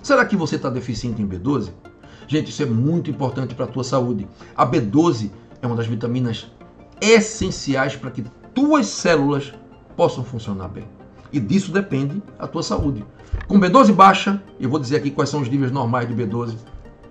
Será que você está deficiente em B12? Gente, isso é muito importante para a tua saúde. A B12 é uma das vitaminas essenciais para que tuas células possam funcionar bem. E disso depende a tua saúde. Com B12 baixa, eu vou dizer aqui quais são os níveis normais de B12,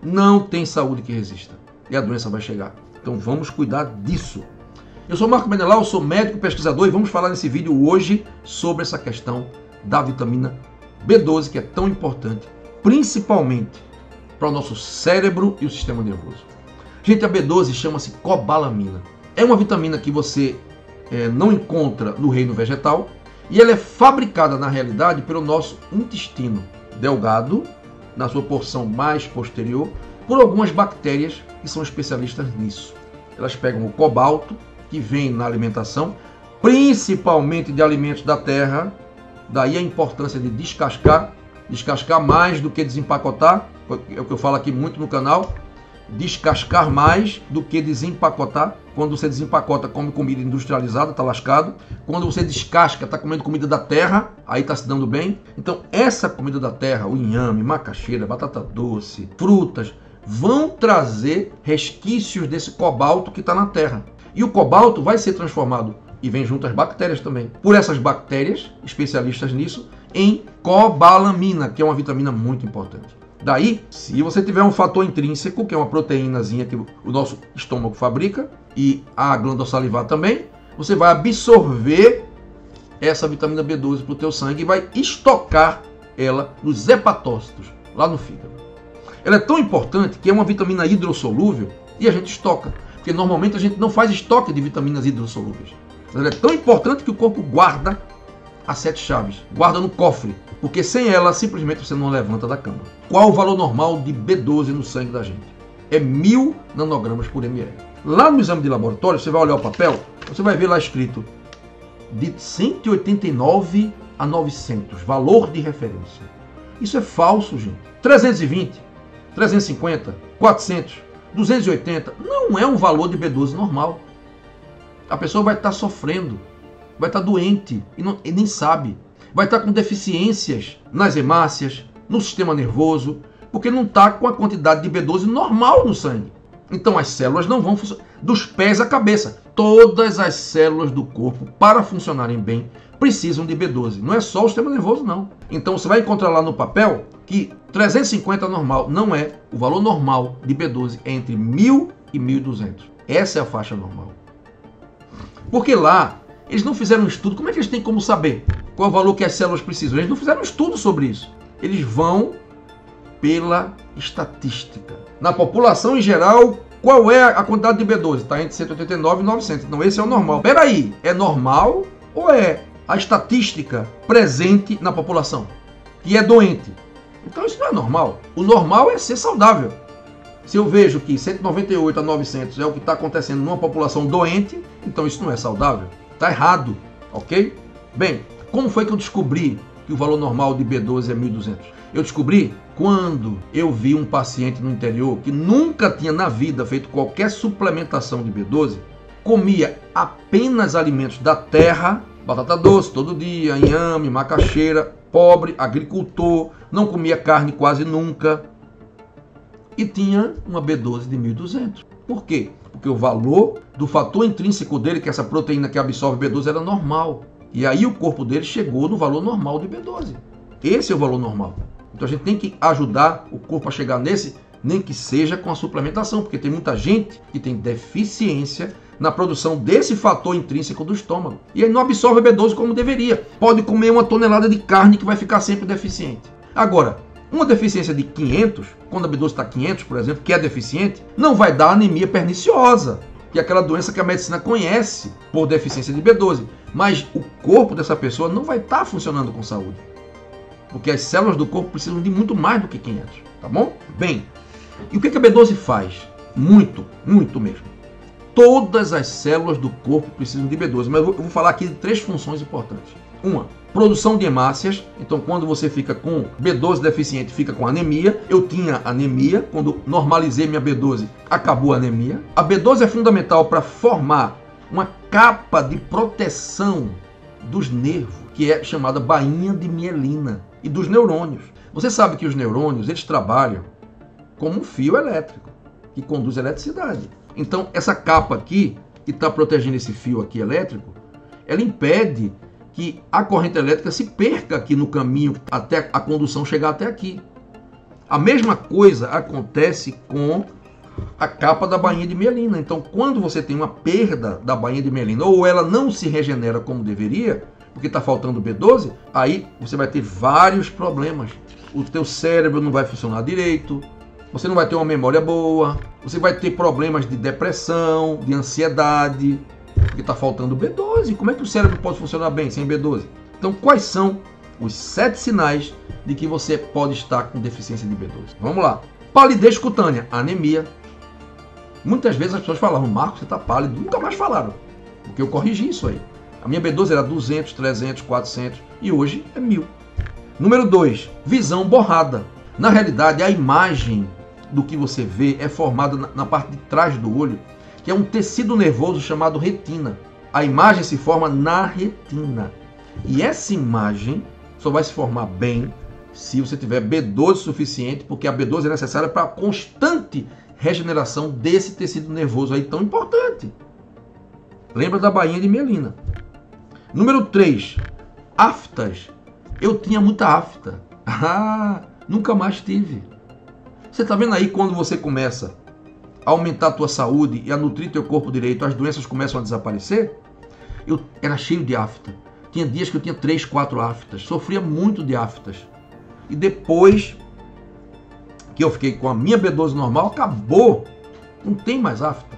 não tem saúde que resista. E a doença vai chegar. Então vamos cuidar disso. Eu sou Marco Menelau, sou médico pesquisador e vamos falar nesse vídeo hoje sobre essa questão da vitamina B12, que é tão importante, principalmente para o nosso cérebro e o sistema nervoso. Gente, a B12 chama-se cobalamina. É uma vitamina que você não encontra no reino vegetal e ela é fabricada, na realidade, pelo nosso intestino delgado, na sua porção mais posterior, por algumas bactérias que são especialistas nisso. Elas pegam o cobalto, que vem na alimentação, principalmente de alimentos da terra, daí a importância de descascar mais do que desempacotar, é o que eu falo aqui muito no canal, descascar mais do que desempacotar. Quando você desempacota, come comida industrializada, está lascado. Quando você descasca, está comendo comida da terra, aí está se dando bem. Então essa comida da terra, o inhame, macaxeira, batata doce, frutas, vão trazer resquícios desse cobalto que está na terra. E o cobalto vai ser transformado, e vem junto as bactérias também, por essas bactérias, especialistas nisso, em cobalamina, que é uma vitamina muito importante. Daí, se você tiver um fator intrínseco, que é uma proteínazinha que o nosso estômago fabrica, e a glândula salivar também, você vai absorver essa vitamina B12 para o teu sangue e vai estocar ela nos hepatócitos, lá no fígado. Ela é tão importante que é uma vitamina hidrossolúvel e a gente estoca. Porque normalmente a gente não faz estoque de vitaminas hidrossolúveis. Ela é tão importante que o corpo guarda as 7 chaves, guarda no cofre, porque sem ela simplesmente você não levanta da cama. Qual o valor normal de B12 no sangue da gente? É 1000 nanogramas por ml. Lá no exame de laboratório, você vai olhar o papel, você vai ver lá escrito de 189 a 900, valor de referência. Isso é falso, gente. 320, 350, 400... 280 não é um valor de B12 normal. A pessoa vai estar sofrendo, vai estar doente e nem sabe. Vai estar com deficiências nas hemácias, no sistema nervoso, porque não está com a quantidade de B12 normal no sangue. Então as células não vão funcionar, dos pés à cabeça. Todas as células do corpo, para funcionarem bem, precisam de B12. Não é só o sistema nervoso, não. Então você vai encontrar lá no papel que 350 normal, não é. O valor normal de B12 é entre 1000 e 1200. Essa é a faixa normal. Porque lá, eles não fizeram um estudo. Como é que eles têm como saber qual é o valor que as células precisam? Eles não fizeram um estudo sobre isso. Eles vão pela estatística. Na população em geral, qual é a quantidade de B12? Está entre 189 e 900. Então esse é o normal. Peraí, é normal ou é a estatística presente na população que é doente? Então isso não é normal. O normal é ser saudável. Se eu vejo que 198 a 900 é o que está acontecendo numa população doente, então isso não é saudável. Está errado, ok? Bem, como foi que eu descobri que o valor normal de B12 é 1200? Eu descobri quando eu vi um paciente no interior que nunca tinha na vida feito qualquer suplementação de B12, comia apenas alimentos da terra, batata doce todo dia, inhame, macaxeira, pobre, agricultor, não comia carne quase nunca e tinha uma B12 de 1200. Por quê? Porque o valor do fator intrínseco dele, que é essa proteína que absorve B12, era normal. E aí o corpo dele chegou no valor normal de B12. Esse é o valor normal. Então a gente tem que ajudar o corpo a chegar nesse, nem que seja com a suplementação, porque tem muita gente que tem deficiência na produção desse fator intrínseco do estômago. E aí não absorve B12 como deveria. Pode comer 1 tonelada de carne que vai ficar sempre deficiente. Agora, uma deficiência de 500, quando a B12 está 500, por exemplo, que é deficiente, não vai dar anemia perniciosa, que é aquela doença que a medicina conhece por deficiência de B12. Mas o corpo dessa pessoa não vai estar funcionando com saúde. Porque as células do corpo precisam de muito mais do que 500, tá bom? Bem, e o que a B12 faz? Muito, muito mesmo. Todas as células do corpo precisam de B12, mas eu vou falar aqui de 3 funções importantes. Uma, produção de hemácias. Então, quando você fica com B12 deficiente, fica com anemia. Eu tinha anemia, quando normalizei minha B12, acabou a anemia. A B12 é fundamental para formar uma capa de proteção dos nervos, que é chamada bainha de mielina, e dos neurônios. Você sabe que os neurônios, eles trabalham como um fio elétrico, que conduz eletricidade. Então, essa capa aqui, que está protegendo esse fio aqui elétrico, ela impede que a corrente elétrica se perca aqui no caminho até a condução chegar até aqui. A mesma coisa acontece com a capa da bainha de mielina. Então, quando você tem uma perda da bainha de mielina, ou ela não se regenera como deveria, porque está faltando B12, aí você vai ter vários problemas. O teu cérebro não vai funcionar direito, você não vai ter uma memória boa, você vai ter problemas de depressão, de ansiedade, porque está faltando B12. Como é que o cérebro pode funcionar bem sem B12? Então, quais são os 7 sinais de que você pode estar com deficiência de B12? Vamos lá. Palidez cutânea, anemia. Muitas vezes as pessoas falavam, Marcos, você está pálido. Nunca mais falaram, porque eu corrigi isso aí. A minha B12 era 200, 300, 400 e hoje é 1000. Número 2, visão borrada. Na realidade, a imagem do que você vê é formada na parte de trás do olho, que é um tecido nervoso chamado retina. A imagem se forma na retina. E essa imagem só vai se formar bem se você tiver B12 suficiente, porque a B12 é necessária para a constante regeneração desse tecido nervoso aí tão importante. Lembra da bainha de mielina. Número 3, aftas. Eu tinha muita afta. Nunca mais tive. Você está vendo aí quando você começa a aumentar a tua saúde e a nutrir teu corpo direito, as doenças começam a desaparecer? Eu era cheio de afta. Tinha dias que eu tinha 3, 4 aftas. Sofria muito de aftas. E depois que eu fiquei com a minha B12 normal, acabou. Não tem mais afta.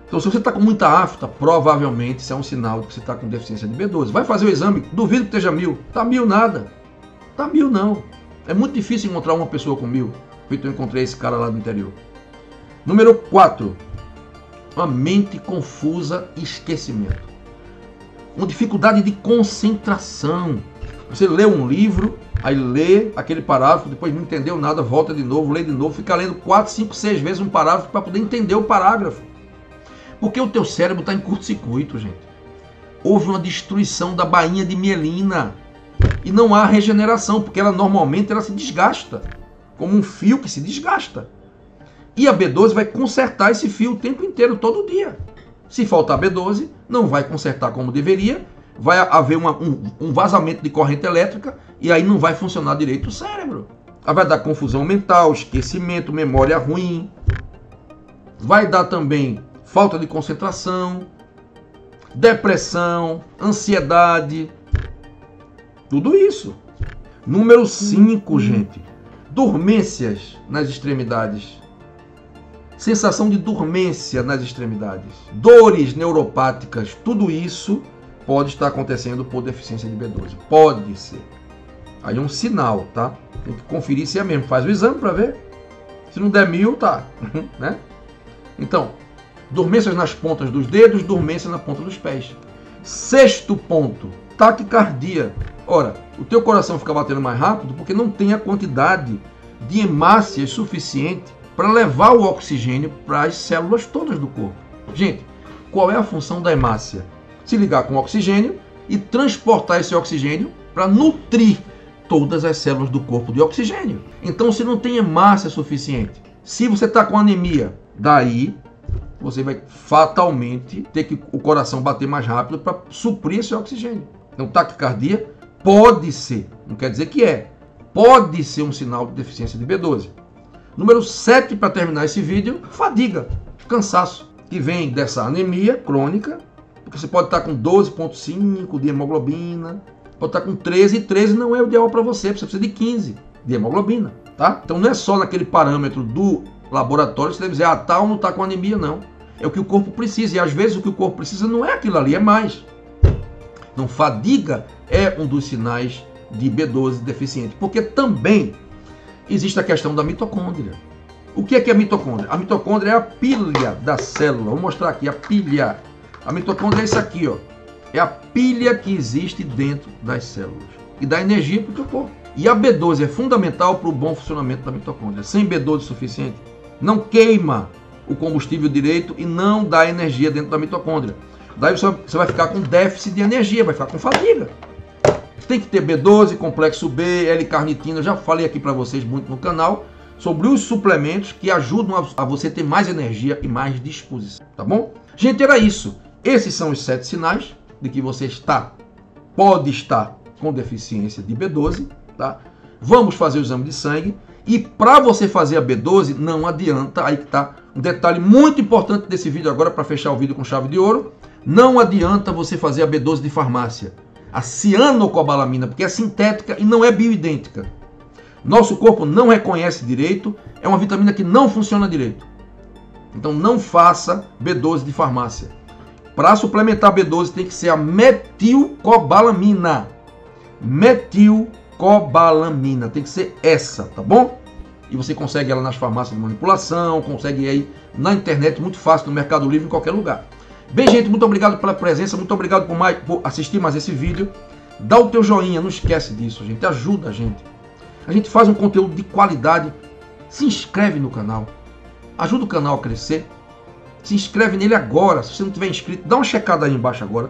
Então, se você está com muita afta, provavelmente isso é um sinal de que você está com deficiência de B12. Vai fazer o exame, duvido que esteja 1000. Está 1000 nada. Está 1000 não. É muito difícil encontrar uma pessoa com 1000. Feito eu encontrei esse cara lá do interior. Número 4. Uma mente confusa e esquecimento. Uma dificuldade de concentração. Você lê um livro, aí lê aquele parágrafo, depois não entendeu nada, volta de novo, lê de novo, fica lendo 4, 5, 6 vezes um parágrafo para poder entender o parágrafo. Porque o teu cérebro está em curto-circuito, gente. Houve uma destruição da bainha de mielina. E não há regeneração, porque ela normalmente ela se desgasta. Como um fio que se desgasta. E a B12 vai consertar esse fio o tempo inteiro, todo dia. Se faltar B12, não vai consertar como deveria. Vai haver um vazamento de corrente elétrica e aí não vai funcionar direito o cérebro. Aí vai dar confusão mental, esquecimento, memória ruim. Vai dar também falta de concentração, depressão, ansiedade, tudo isso. Número 5, gente. Dormências nas extremidades. Sensação de dormência nas extremidades. Dores neuropáticas, tudo isso pode estar acontecendo por deficiência de B12. Pode ser. Aí é um sinal, tá? Tem que conferir se é mesmo. Faz o exame para ver. Se não der 1000, tá. Né? Então, dormências nas pontas dos dedos, dormência na ponta dos pés. 6º ponto, taquicardia. Ora, o teu coração fica batendo mais rápido porque não tem a quantidade de hemácias suficiente para levar o oxigênio para as células todas do corpo. Gente, qual é a função da hemácia? Se ligar com o oxigênio e transportar esse oxigênio para nutrir todas as células do corpo de oxigênio. Então, se não tem hemácia suficiente, se você está com anemia, daí você vai fatalmente ter que o coração bater mais rápido para suprir esse oxigênio. Então, taquicardia pode ser, não quer dizer que é, pode ser um sinal de deficiência de B12. Número 7, para terminar esse vídeo, fadiga, cansaço, que vem dessa anemia crônica, porque você pode estar com 12,5 de hemoglobina, pode estar com 13, e 13 não é o ideal para você precisa de 15 de hemoglobina, tá? Então não é só naquele parâmetro do laboratório que você deve dizer, tá ou não tá com anemia, não. É o que o corpo precisa, e às vezes o que o corpo precisa não é aquilo ali, é mais. Então fadiga é um dos sinais de B12 deficiente, porque também existe a questão da mitocôndria. O que é a mitocôndria? A mitocôndria é a pilha da célula. Vou mostrar aqui a pilha. A mitocôndria é isso aqui, ó. É a pilha que existe dentro das células e dá energia para o teu corpo. E a B12 é fundamental para o bom funcionamento da mitocôndria. Sem B12 suficiente, não queima o combustível direito e não dá energia dentro da mitocôndria. Daí você vai ficar com déficit de energia, vai ficar com fadiga. tem que ter B12, complexo B, L-carnitina. Eu já falei aqui para vocês muito no canal sobre os suplementos que ajudam a você ter mais energia e mais disposição, tá bom? Gente, era isso. Esses são os 7 sinais de que você pode estar com deficiência de B12, tá? Vamos fazer o exame de sangue. E para você fazer a B12, não adianta, aí que tá um detalhe muito importante desse vídeo agora, para fechar o vídeo com chave de ouro, não adianta você fazer a B12 de farmácia, a cianocobalamina, porque é sintética e não é bioidêntica. Nosso corpo não reconhece direito, é uma vitamina que não funciona direito. Então não faça B12 de farmácia. Para suplementar B12 tem que ser a metilcobalamina. Metilcobalamina, tem que ser essa, tá bom? E você consegue ela nas farmácias de manipulação, consegue aí na internet, muito fácil, no Mercado Livre, em qualquer lugar. Bem, gente, muito obrigado pela presença, muito obrigado por assistir mais esse vídeo. Dá o teu joinha, não esquece disso, gente, ajuda a gente. A gente faz um conteúdo de qualidade. Se inscreve no canal, ajuda o canal a crescer. Se inscreve nele agora, se você não tiver inscrito, dá uma checada aí embaixo agora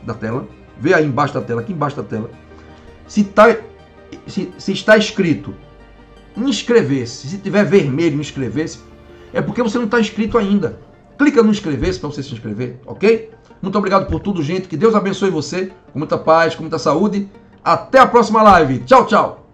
da tela. Vê aí embaixo da tela, aqui embaixo da tela. Se está escrito inscrever-se, se tiver vermelho inscrever-se, é porque você não está inscrito ainda. Clica no inscrever-se para você se inscrever, ok? Muito obrigado por tudo, gente. Que Deus abençoe você, com muita paz, com muita saúde. Até a próxima live. Tchau, tchau.